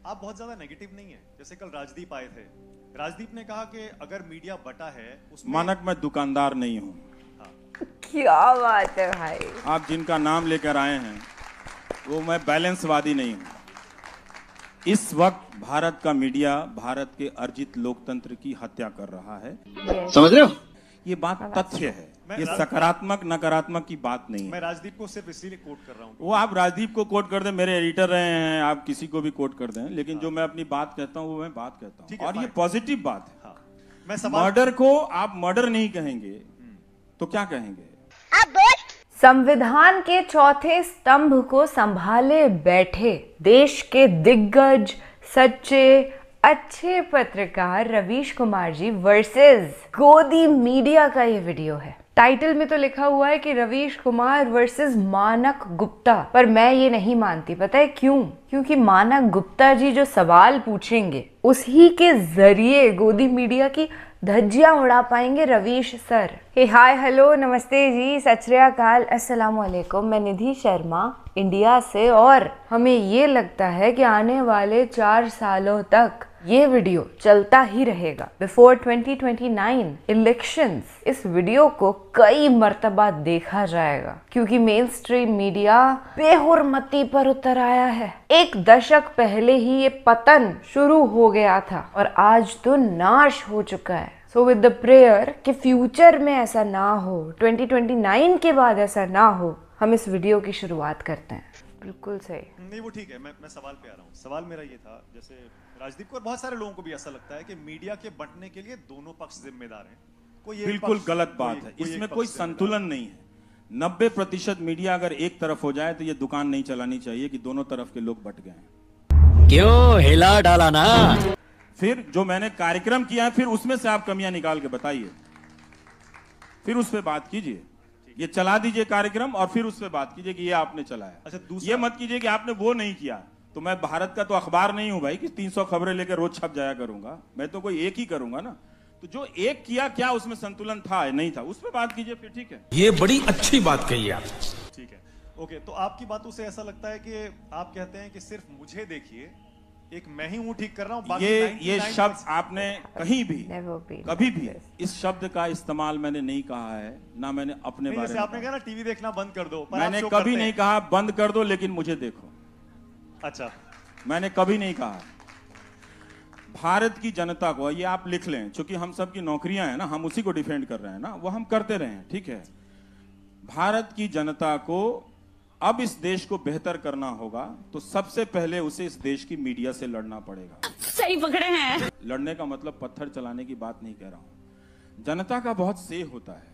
आप बहुत ज्यादा नेगेटिव नहीं है। जैसे कल राजदीप आए थे, राजदीप ने कहा कि अगर मीडिया बटा है उसमें मानक मैं दुकानदार नहीं हूँ। हाँ। क्या बात है भाई। आप जिनका नाम लेकर आए हैं वो मैं बैलेंसवादी नहीं हूँ। इस वक्त भारत का मीडिया भारत के अर्जित लोकतंत्र की हत्या कर रहा है। समझ रहे हो? ये बात तथ्य है, ये सकारात्मक नकारात्मक की बात नहीं है। मैं राजदीप को सिर्फ इसीलिए कोट कर रहा हूँ। वो आप राजदीप को कोट कर दें, मेरे एडिटर रहे हैं, आप किसी को भी कोट कर दें, लेकिन जो मैं अपनी बात कहता हूँ वो मैं बात कहता हूँ और ये पॉजिटिव बात है। हाँ। मैं सवाल मर्डर को आप मर्डर नहीं कहेंगे तो क्या कहेंगे? संविधान के चौथे स्तंभ को संभाले बैठे देश के दिग्गज सच्चे अच्छे पत्रकार रवीश कुमार जी वर्सेस गोदी मीडिया का ये वीडियो है। टाइटल में तो लिखा हुआ है कि रवीश कुमार वर्सेस मानक गुप्ता, पर मैं ये नहीं मानती। पता है क्यों? क्योंकि मानक गुप्ता जी जो सवाल पूछेंगे उसी के जरिए गोदी मीडिया की धज्जियां उड़ा पाएंगे रवीश सर। हे हाय हेलो नमस्ते जी, सत श्री अकाल, अस्सलाम वालेकुम। मैं निधि शर्मा इंडिया से, और हमें ये लगता है कि आने वाले 4 सालों तक ये वीडियो चलता ही रहेगा। बिफोर 2029 इलेक्शंस इस वीडियो को कई मर्तबा देखा जाएगा, क्योंकि मेन स्ट्रीम मीडिया बेहुरमती पर उतर आया है। 1 दशक पहले ही ये पतन शुरू हो गया था और आज तो नाश हो चुका है। सो विद द प्रेयर कि फ्यूचर में ऐसा ना हो, 2029 के बाद ऐसा ना हो, हम इस वीडियो की शुरुआत करते हैं। बिल्कुल सही। नहीं वो ठीक है, मैं सवाल पे आ रहा हूँ। सवाल मेरा ये था, जैसे राजदीप को और बहुत सारे लोगों को भी ऐसा लगता है कि मीडिया के बंटने के लिए दोनों पक्ष जिम्मेदार हैं। कोई बिल्कुल गलत बात है, इसमें कोई संतुलन नहीं है। 90% मीडिया अगर एक तरफ हो जाए तो ये दुकान नहीं चलानी चाहिए कि दोनों तरफ के लोग बट गए। क्यों हिला डाला ना? फिर जो मैंने कार्यक्रम किया है फिर उसमें से आप कमियां निकाल के बताइए, फिर उस पर बात कीजिए। ये चला दीजिए कार्यक्रम और फिर उस पर बात कीजिए कि ये आपने चलाया। अच्छा, ये मत कीजिए कि आपने वो नहीं किया। तो मैं भारत का तो अखबार नहीं हूं भाई कि 300 खबरें लेकर रोज छप जाया करूंगा। मैं तो कोई एक ही करूंगा ना। तो जो एक किया, क्या उसमें संतुलन था नहीं था, उस पर बात कीजिए, फिर ठीक है। ये बड़ी अच्छी बात कही आप। ठीक है, ओके। तो आपकी बातों से ऐसा लगता है कि आप कहते हैं कि सिर्फ मुझे देखिए, एक मैं ही हूं ठीक कर रहा हूं। ये शब्द आपने कहीं भी कभी भी इस शब्द का इस्तेमाल मैंने नहीं कहा है, ना मैंने अपने बारे में। आपने कहा ना टीवी देखना बंद कर दो, मैंने कभी नहीं कहा बंद कर दो, लेकिन मुझे देखो। अच्छा, मैंने कभी नहीं कहा। भारत की जनता को, ये आप लिख लें, क्योंकि हम सब की नौकरियां हैं ना, हम उसी को डिफेंड कर रहे हैं ना, वो हम करते रहे हैं, ठीक है। भारत की जनता को अब इस देश को बेहतर करना होगा तो सबसे पहले उसे इस देश की मीडिया से लड़ना पड़ेगा। सही पकड़े हैं। लड़ने का मतलब पत्थर चलाने की बात नहीं कह रहा हूं। जनता का बहुत से होता है,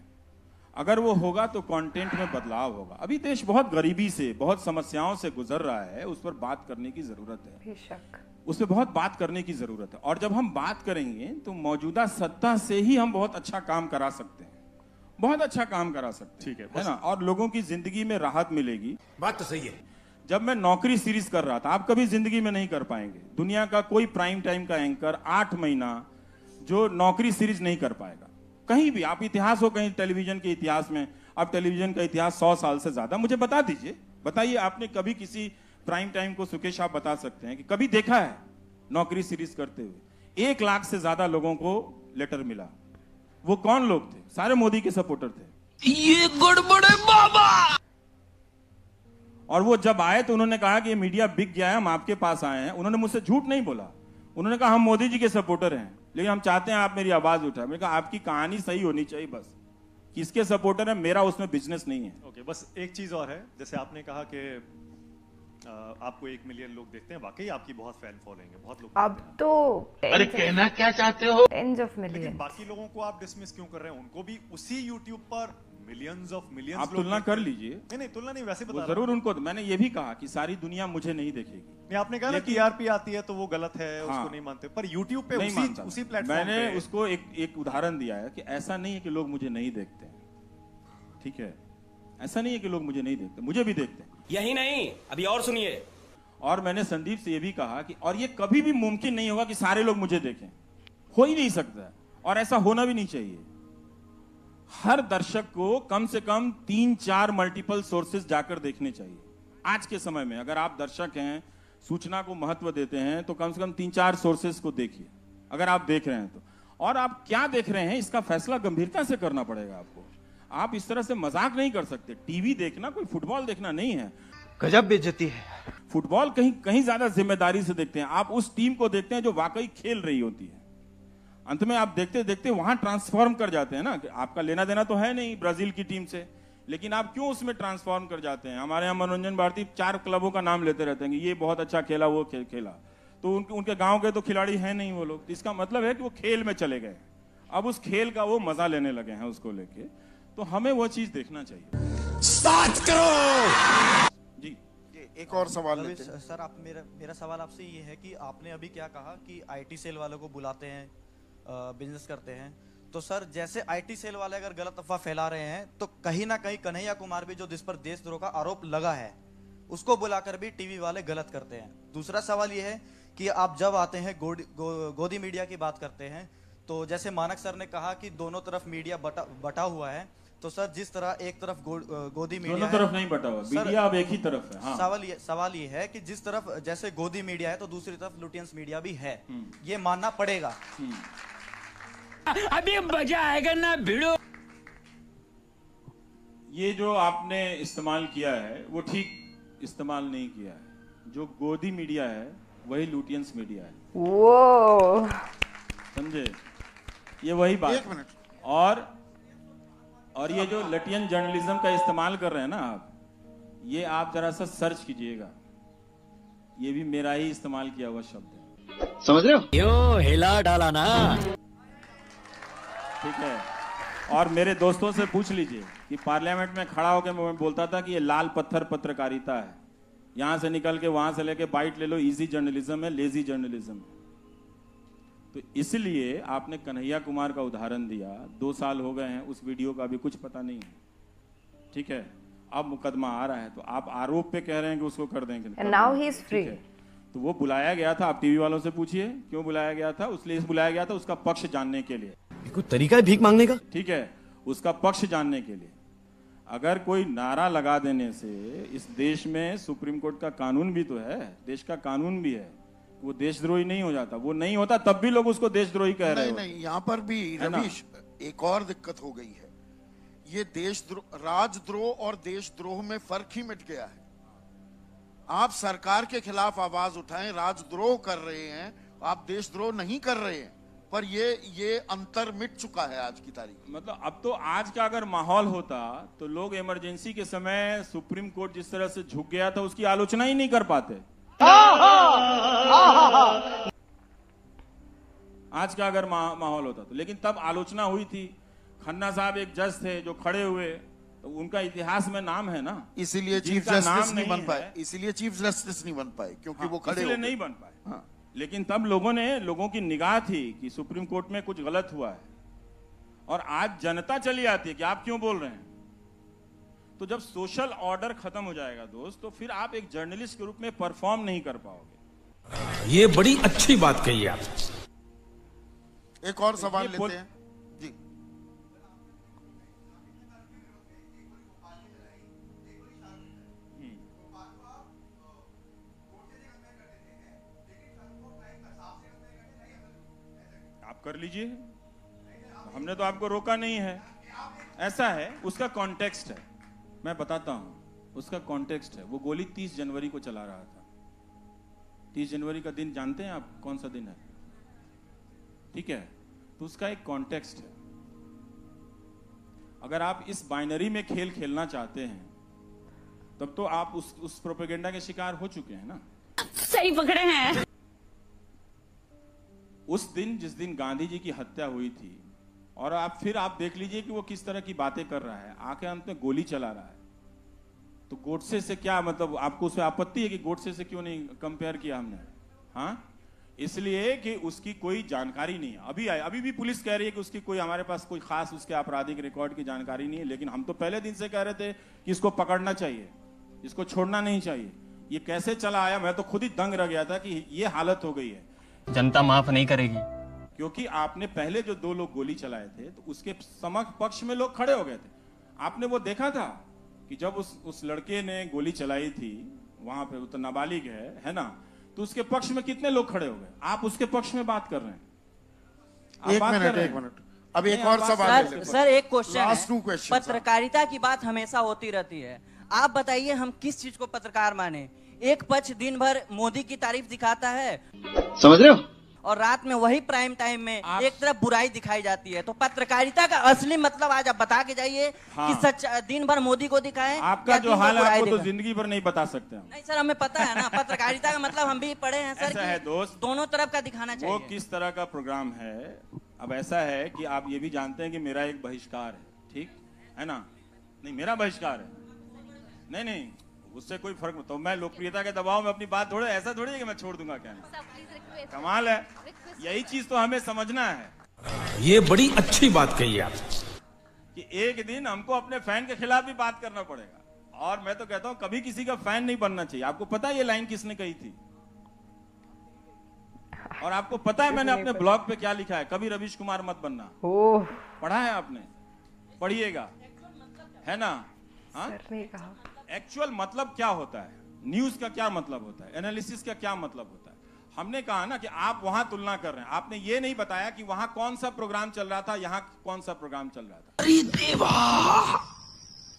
अगर वो होगा तो कंटेंट में बदलाव होगा। अभी देश बहुत गरीबी से, बहुत समस्याओं से गुजर रहा है, उस पर बात करने की जरूरत है। बेशक उस पर बहुत बात करने की जरूरत है। और जब हम बात करेंगे तो मौजूदा सत्ता से ही हम बहुत अच्छा काम करा सकते हैं, बहुत अच्छा काम करा सकते हैं, ठीक है ना। और लोगों की जिंदगी में राहत मिलेगी। बात तो सही है। जब मैं नौकरी सीरीज कर रहा था, आप कभी जिंदगी में नहीं कर पाएंगे, दुनिया का कोई प्राइम टाइम का एंकर 8 महीना जो नौकरी सीरीज नहीं कर पाएगा कहीं भी। आप इतिहास हो कहीं टेलीविजन के इतिहास में, अब टेलीविजन का इतिहास 100 साल से ज्यादा, मुझे बता दीजिए, बताइए आपने कभी किसी प्राइम टाइम को, सुकेश आप बता सकते हैं कि कभी देखा है नौकरी सीरीज करते हुए? 1 लाख से ज्यादा लोगों को लेटर मिला। वो कौन लोग थे? सारे मोदी के सपोर्टर थे। ये गड़बड़ है बाबा। और वो जब आए तो उन्होंने कहा कि ये मीडिया बिक गया है, हम आपके पास आए हैं। उन्होंने मुझसे झूठ नहीं बोला, उन्होंने कहा हम मोदी जी के सपोर्टर हैं, लेकिन हम चाहते हैं आप मेरी आवाज उठाएं। मैंने कहा आपकी कहानी सही होनी चाहिए, बस किसके सपोर्टर है, मेरा उसमें बिजनेस नहीं है। ओके, बस एक चीज और है, जैसे आपने कहा कि आपको 1 मिलियन लोग देखते हैं, वाकई आपकी बहुत फैन फॉलोइंग है, बहुत लोग। अब तो अरे कहना क्या चाहते हो? Tens of million. लेकिन बाकी लोगों को आप डिसमिस क्यों कर रहे हैं? उनको भी उसी यूट्यूब पर मिलियंस ऑफ मिलियंस आप तुलना कर लीजिए। नहीं, तुलना नहीं, वैसे बता जरूर उनको। मैंने ये भी कहा कि सारी दुनिया मुझे नहीं देखेगी। नहीं, आपने कहा ना टीआरपी आती है तो वो गलत है, हाँ, उसको नहीं मानते, पर यूट्यूब पे उसी प्लेटफॉर्म मैंने उसको एक उदाहरण दिया है कि ऐसा नहीं है कि लोग मुझे नहीं देखते, ठीक है। ऐसा नहीं है कि लोग मुझे नहीं देखते, मुझे भी देखते हैं। यही नहीं, अभी और सुनिए। और मैंने संदीप से ये भी कहा कि और ये कभी भी मुमकिन नहीं होगा कि सारे लोग मुझे देखें, हो ही नहीं सकता, और ऐसा होना भी नहीं चाहिए। हर दर्शक को कम से कम 3-4 मल्टीपल सोर्सेज जाकर देखने चाहिए। आज के समय में अगर आप दर्शक हैं सूचना को महत्व देते हैं तो कम से कम 3-4 सोर्सेस को देखिए, अगर आप देख रहे हैं तो। और आप क्या देख रहे हैं इसका फैसला गंभीरता से करना पड़ेगा आपको। आप इस तरह से मजाक नहीं कर सकते। टीवी देखना कोई फुटबॉल देखना नहीं है। गजब बेइज्जती है। फुटबॉल कहीं ज्यादा जिम्मेदारी से देखते हैं। आप उस टीम को देखते हैं जो वाकई खेल रही होती है। अंत में आप देखते देखते वहां ट्रांसफॉर्म कर जाते हैं ना। आपका लेना देना तो है नहीं ब्राजील की टीम से, लेकिन आप क्यों उसमें ट्रांसफॉर्म कर जाते हैं। हमारे यहाँ मनोरंजन भारती 4 क्लबों का नाम लेते रहते हैं कि ये बहुत अच्छा खेला, वो खेला, तो उनके गांव के तो खिलाड़ी हैं नहीं वो लोग। तो इसका मतलब है कि वो खेल में चले गए, अब उस खेल का वो मजा लेने लगे हैं उसको लेके। तो हमें वो चीज देखना चाहिए। 7 करोड़। जी एक और सवाल लेते हैं। सर आप मेरा सवाल आपसे ये है कि आपने अभी क्या कहा कि आईटी सेल वालों को बुलाते हैं, बिजनेस करते हैं। तो सर जैसे आईटी सेल वाले अगर गलत अफवाह फैला रहे हैं तो कहीं ना कहीं कन्हैया कुमार भी जो जिस पर देशद्रोह का आरोप लगा है उसको बुलाकर भी टीवी वाले गलत करते हैं। दूसरा सवाल ये है कि आप जब आते हैं गोदी मीडिया की बात करते हैं तो जैसे मानक सर ने कहा कि दोनों तरफ मीडिया बटा हुआ है। तो सर जिस तरह एक तरफ गोदी मीडिया दोनों तरफ नहीं बटा हुआ, मीडिया अब एक ही तरफ है। हाँ। सवाल ये है कि जिस तरफ जैसे गोदी मीडिया है तो दूसरी तरफ लुटियंस मीडिया भी है, ये मानना पड़ेगा। अभी मजा आएगा ना भिड़ो। ये जो आपने इस्तेमाल किया है वो ठीक इस्तेमाल नहीं किया है। जो गोदी मीडिया है वही लुटियंस मीडिया है। वो समझे, ये वही बात। एक मिनट। और ये जो लटियन जर्नलिज्म का इस्तेमाल कर रहे हैं ना आप, ये आप जरा सा सर्च कीजिएगा, ये भी मेरा ही इस्तेमाल किया हुआ शब्द है। समझ रहे हो? यो हिला डाला ना। ठीक है। और मेरे दोस्तों से पूछ लीजिए कि पार्लियामेंट में खड़ा होकर मैं बोलता था कि ये लाल पत्थर पत्रकारिता है, यहां से निकल के वहां से लेके बाइट ले लो, इजी जर्नलिज्म है, लेजी जर्नलिज्म है। तो इसलिए आपने कन्हैया कुमार का उदाहरण दिया, 2 साल हो गए हैं, उस वीडियो का भी कुछ पता नहीं है। ठीक है, अब मुकदमा आ रहा है तो आप आरोप पे कह रहे हैं कि उसको कर देंगे। And now he is free. तो वो बुलाया गया था, आप टीवी वालों से पूछिए क्यों बुलाया गया था। उसलिए बुलाया गया था उसका पक्ष जानने के लिए। कोई तरीका है भीख मांगने का? ठीक है, उसका पक्ष जानने के लिए। अगर कोई नारा लगा देने से, इस देश में सुप्रीम कोर्ट का कानून भी तो है, देश का कानून भी है, वो देशद्रोही नहीं हो जाता। वो नहीं होता तब भी लोग उसको देशद्रोही कह रहे हैं। नहीं, यहाँ पर भी रवीश एक और दिक्कत हो गई है। ये देशद्रोह, राजद्रोह और देशद्रोह में फर्क ही मिट गया है। आप सरकार के खिलाफ आवाज उठाएं, राजद्रोह कर रहे हैं, आप देशद्रोह नहीं कर रहे हैं, पर ये अंतर मिट चुका है आज की तारीख में। मतलब अब तो आज का अगर माहौल होता तो लोग इमरजेंसी के समय सुप्रीम कोर्ट जिस तरह से झुक गया था उसकी आलोचना ही नहीं कर पाते। आज का अगर माहौल होता तो, लेकिन तब आलोचना हुई थी। खन्ना साहब एक जज थे जो खड़े हुए, तो उनका इतिहास में नाम है ना, इसीलिए चीफ जस्टिस नहीं बन पाए, इसीलिए चीफ जस्टिस नहीं बन पाए क्योंकि वो खड़े इसलिए नहीं बन पाए। हाँ। लेकिन तब लोगों की निगाह थी कि सुप्रीम कोर्ट में कुछ गलत हुआ है, और आज जनता चली आती है कि आप क्यों बोल रहे हैं। तो जब सोशल ऑर्डर खत्म हो जाएगा दोस्त, तो फिर आप एक जर्नलिस्ट के रूप में परफॉर्म नहीं कर पाओगे। ये बड़ी अच्छी बात कही आप। एक और सवाल लेते हैं जी। आप कर लीजिए, हमने तो आपको रोका नहीं है। ऐसा है, उसका कॉन्टेक्स्ट है, मैं बताता हूं उसका कॉन्टेक्स्ट है। वो गोली 30 जनवरी को चला रहा था। 30 जनवरी का दिन जानते हैं आप कौन सा दिन है? ठीक है, तो उसका एक कॉन्टेक्स्ट है। अगर आप इस बाइनरी में खेल खेलना चाहते हैं तब तो आप उस प्रोपेगेंडा के शिकार हो चुके हैं ना। सही पकड़े हैं। उस दिन जिस दिन गांधी जी की हत्या हुई थी, और आप देख लीजिए कि वो किस तरह की बातें कर रहा है, आके अंत में गोली चला रहा है। तो गोडसे से क्या मतलब, आपको उससे आपत्ति है कि गोडसे से क्यों नहीं कंपेयर किया हमने? हाँ, इसलिए कि उसकी कोई जानकारी नहीं है। अभी भी पुलिस कह रही है कि उसकी कोई, हमारे पास कोई खास उसके आपराधिक रिकॉर्ड की जानकारी नहीं है। लेकिन हम तो पहले दिन से कह रहे थे कि इसको पकड़ना चाहिए, इसको छोड़ना नहीं चाहिए। ये कैसे चला आया, मैं तो खुद ही दंग रह गया था कि ये हालत हो गई है। जनता माफ नहीं करेगी, क्योंकि आपने पहले जो 2 लोग गोली चलाए थे तो उसके समक्ष पक्ष में लोग खड़े हो गए थे। आपने वो देखा था कि जब उस लड़के ने गोली चलाई थी वहां पे, वो तो नाबालिग है ना, तो उसके पक्ष में कितने लोग खड़े हो गए? आप उसके पक्ष में बात कर रहे हैं। एक मिनट अब एक और सवाल ले लेते हैं। सर एक क्वेश्चन लास्ट 2 क्वेश्चन। पत्रकारिता की बात हमेशा होती रहती है, आप बताइए हम किस चीज को पत्रकार माने? एक पक्ष दिन भर मोदी की तारीफ दिखाता है, समझ रहे हो, और रात में वही प्राइम टाइम में एक तरफ बुराई दिखाई जाती है। तो पत्रकारिता का असली मतलब आज आप बता के जाइए कि सच दिन भर मोदी को दिखाएं। आपका जो हाल है आपको तो जिंदगी भर नहीं बता सकते हम। नहीं सर, हमें पता है ना, पत्रकारिता का मतलब हम भी पढ़े हैं सर। ऐसा है दोस्त, दोनों तरफ का दिखाना चाहिए। वो किस तरह का प्रोग्राम है? अब ऐसा है कि आप ये भी जानते हैं कि मेरा एक बहिष्कार है, ठीक है ना? नहीं, मेरा बहिष्कार है, नहीं उससे कोई फर्क नहीं। तो मैं लोकप्रियता के दबाव में अपनी बात थोड़े, ऐसा थोड़ी है कि मैं छोड़ दूंगा। क्या नहीं, कमाल है, यही चीज तो हमें समझना है। ये बड़ी अच्छी बात कही आप कि एक दिन हमको अपने फैन के खिलाफ भी बात करना पड़ेगा। और मैं तो कहता हूं कभी किसी का फैन नहीं बनना चाहिए। आपको पता है ये लाइन किसने कही थी? और आपको पता है मैंने अपने ब्लॉग पे क्या लिखा है? कभी रवीश कुमार मत बनना। पढ़ा है आपने? पढ़िएगा, है ना? हाँ, एक्चुअल मतलब क्या होता है, न्यूज का क्या मतलब होता है, एनालिसिस का क्या मतलब होता है। हमने कहा ना कि आप वहां तुलना कर रहे हैं, आपने ये नहीं बताया कि वहां कौन सा प्रोग्राम चल रहा था, यहाँ कौन सा प्रोग्राम चल रहा था। अरे देवा,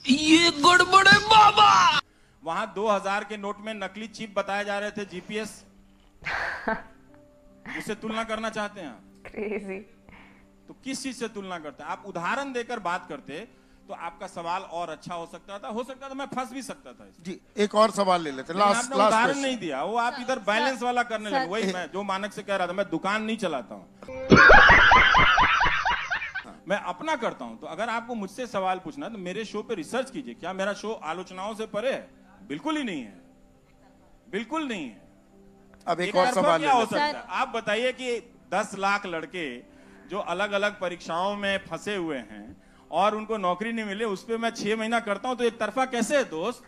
ये गड़बड़ है बाबा। वहां 2000 के नोट में नकली चिप बताए जा रहे थे, जीपीएस। उससे तुलना करना चाहते हैं आप? क्रेजी। तो किस चीज से तुलना करते हैं आप? उदाहरण देकर बात करते तो आपका सवाल और अच्छा हो सकता था मैं फंस भी सकता था। जी एक और सवाल ले लेते हैं। लास्ट उदाहरण नहीं दिया, वो आप इधर बैलेंस वाला करने लगे। वही मैं जो मानक से कह रहा था, मैं दुकान नहीं चलाता हूँ, मैं अपना करता हूं। तो अगर आपको मुझसे सवाल पूछना है तो मेरे शो पे रिसर्च कीजिए। क्या मेरा शो आलोचनाओं से परे है? बिल्कुल ही नहीं है, बिल्कुल नहीं है। अब एक और सवाल क्या हो सकता है? आप बताइए कि 10 लाख लड़के जो अलग अलग परीक्षाओं में फंसे हुए हैं और उनको नौकरी नहीं मिले, उस पर मैं 6 महीना करता हूं तो एक तरफा कैसे है दोस्त?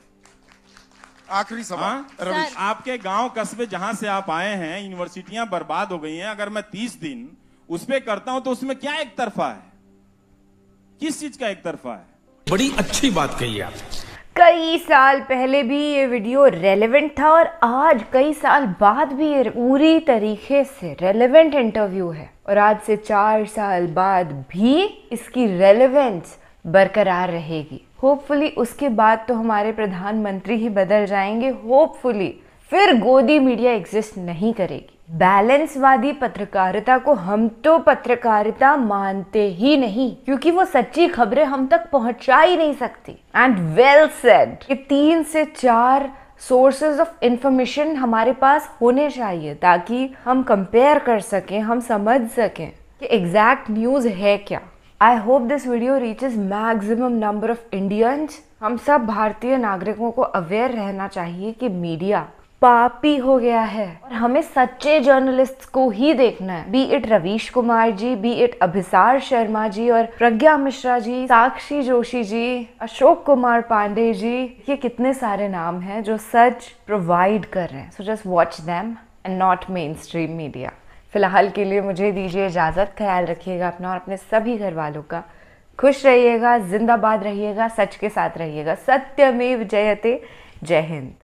आखिरी सवाल रवीश, आपके गांव कस्बे जहां से आप आए हैं, यूनिवर्सिटियां बर्बाद हो गई हैं, अगर मैं 30 दिन उस पर करता हूं तो उसमें क्या एक तरफा है? किस चीज का एक तरफा है? बड़ी अच्छी बात कही आप। कई साल पहले भी ये वीडियो रेलेवेंट था और आज कई साल बाद भी ये पूरी तरीके से रेलेवेंट इंटरव्यू है। और आज से 4 साल बाद भी इसकी रेलेवेंस बरकरार रहेगी। होपफुली उसके बाद तो हमारे प्रधानमंत्री ही बदल जाएंगे, होपफुली फिर गोदी मीडिया एग्जिस्ट नहीं करेगी। बैलेंसवादी पत्रकारिता को हम तो पत्रकारिता मानते ही नहीं, क्योंकि वो सच्ची खबरें हम तक पहुंचा ही नहीं सकती। एंड वेल सेड, 3 से 4 सोर्सेज ऑफ इंफॉर्मेशन हमारे पास होने चाहिए ताकि हम कंपेयर कर सकें, हम समझ सकें कि एग्जैक्ट न्यूज है क्या। I hope this video reaches maximum number of Indians. हम सब भारतीय नागरिकों को अवेयर रहना चाहिए कि मीडिया पापी हो गया है और हमें सच्चे जर्नलिस्ट को ही देखना है। Be it Ravish Kumar ji, be it Abhisar Sharma ji और प्रज्ञा मिश्रा जी, साक्षी जोशी जी, अशोक कुमार पांडे जी, ये कितने सारे नाम हैं जो सच प्रोवाइड कर रहे हैं। So just watch them and not main stream media. फिलहाल के लिए मुझे दीजिए इजाजत। ख्याल रखिएगा अपना और अपने सभी घर वालों का। खुश रहिएगा, जिंदाबाद रहिएगा, सच के साथ रहिएगा। सत्यमेव जयते। जय हिंद।